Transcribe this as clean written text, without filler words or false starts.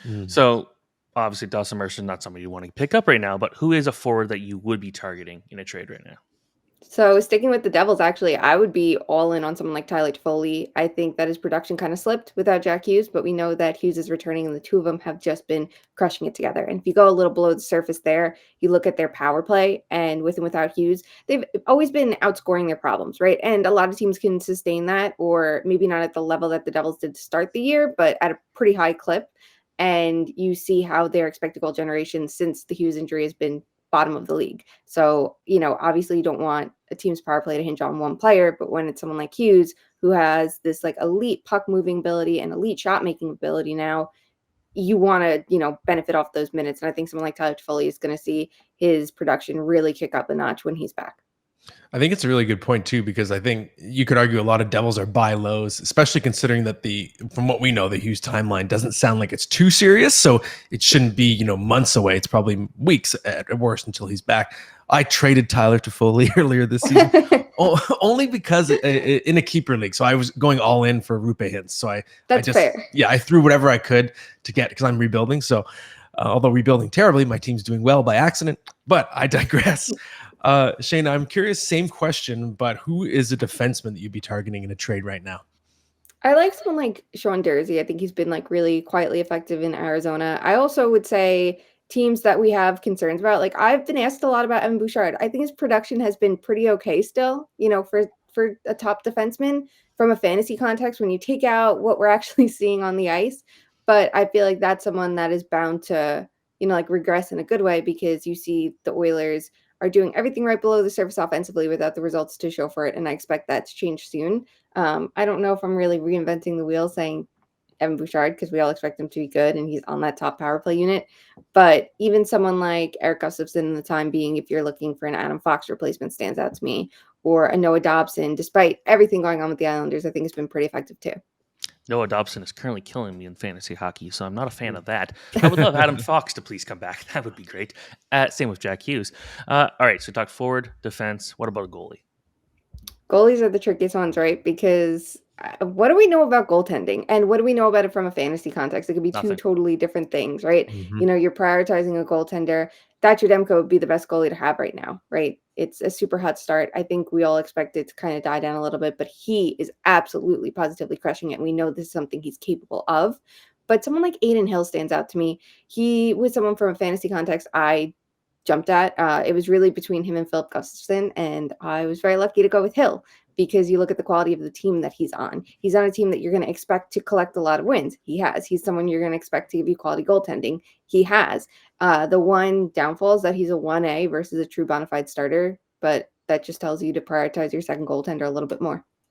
Mm. So obviously, Dawson Mercer not somebody you want to pick up right now, but who is a forward that you would be targeting in a trade right now? So sticking with the Devils, actually, I would be all in on someone like Tyler Toffoli. I think that his production kind of slipped without Jack Hughes, but we know that Hughes is returning, and the two of them have just been crushing it together. And if you go a little below the surface there, you look at their power play, and with and without Hughes, they've always been outscoring their problems, right? And a lot of teams can sustain that, or maybe not at the level that the Devils did to start the year, but at a pretty high clip. And you see how their expected goal generation since the Hughes injury has been bottom of the league. So, obviously you don't want a team's power play to hinge on one player, but when it's someone like Hughes who has this like elite puck moving ability and elite shot making ability now, you want to, benefit off those minutes. And I think someone like Tyler Toffoli is going to see his production really kick up a notch when he's back. I think it's a really good point too, because I think you could argue a lot of Devils are buy lows, especially considering that from what we know, the Hughes timeline doesn't sound like it's too serious. So it shouldn't be, months away. It's probably weeks at worst until he's back. I traded Tyler Toffoli earlier this season only because in a keeper league. So I was going all in for Rupe Hintz. So I That's just, fair. yeah, I threw whatever I could to get, because I'm rebuilding. So although rebuilding terribly, my team's doing well by accident, but I digress. Shane, I'm curious, same question, but who is a defenseman that you'd be targeting in a trade right now? I like someone like Sean Durzi. I think he's been like really quietly effective in Arizona. I also would say teams that we have concerns about. Like I've been asked a lot about Evan Bouchard. I think his production has been pretty okay still, for a top defenseman from a fantasy context when you take out what we're actually seeing on the ice. But I feel like that's someone that is bound to, like regress in a good way because you see the Oilers are doing everything right below the surface offensively without the results to show for it. And I expect that to change soon. I don't know if I'm really reinventing the wheel saying Evan Bouchard because we all expect him to be good and he's on that top power play unit. But even someone like Eric Gustafson in the time being, if you're looking for an Adam Fox replacement, stands out to me. Or a Noah Dobson, despite everything going on with the Islanders, I think it's been pretty effective too. Noah Dobson is currently killing me in fantasy hockey, so I'm not a fan of that. I would love Adam Fox to please come back. That would be great. Same with Jack Hughes. All right, so talk forward, defense. What about a goalie? Goalies are the trickiest ones, right? Because what do we know about goaltending? And what do we know about it from a fantasy context? It could be two Nothing. totally different things, right? Mm-hmm. You're prioritizing a goaltender. Thatcher Demko would be the best goalie to have right now, right? It's a super hot start. I think we all expect it to kind of die down a little bit, but he is absolutely positively crushing it. And we know this is something he's capable of. But someone like Aiden Hill stands out to me. He was someone from a fantasy context I jumped at. It was really between him and Philip Gustafson, and I was very lucky to go with Hill because you look at the quality of the team that he's on. He's on a team that you're going to expect to collect a lot of wins. He has. He's someone you're going to expect to give you quality goaltending. He has. The one downfall is that he's a 1A versus a true bona fide starter, but that just tells you to prioritize your second goaltender a little bit more.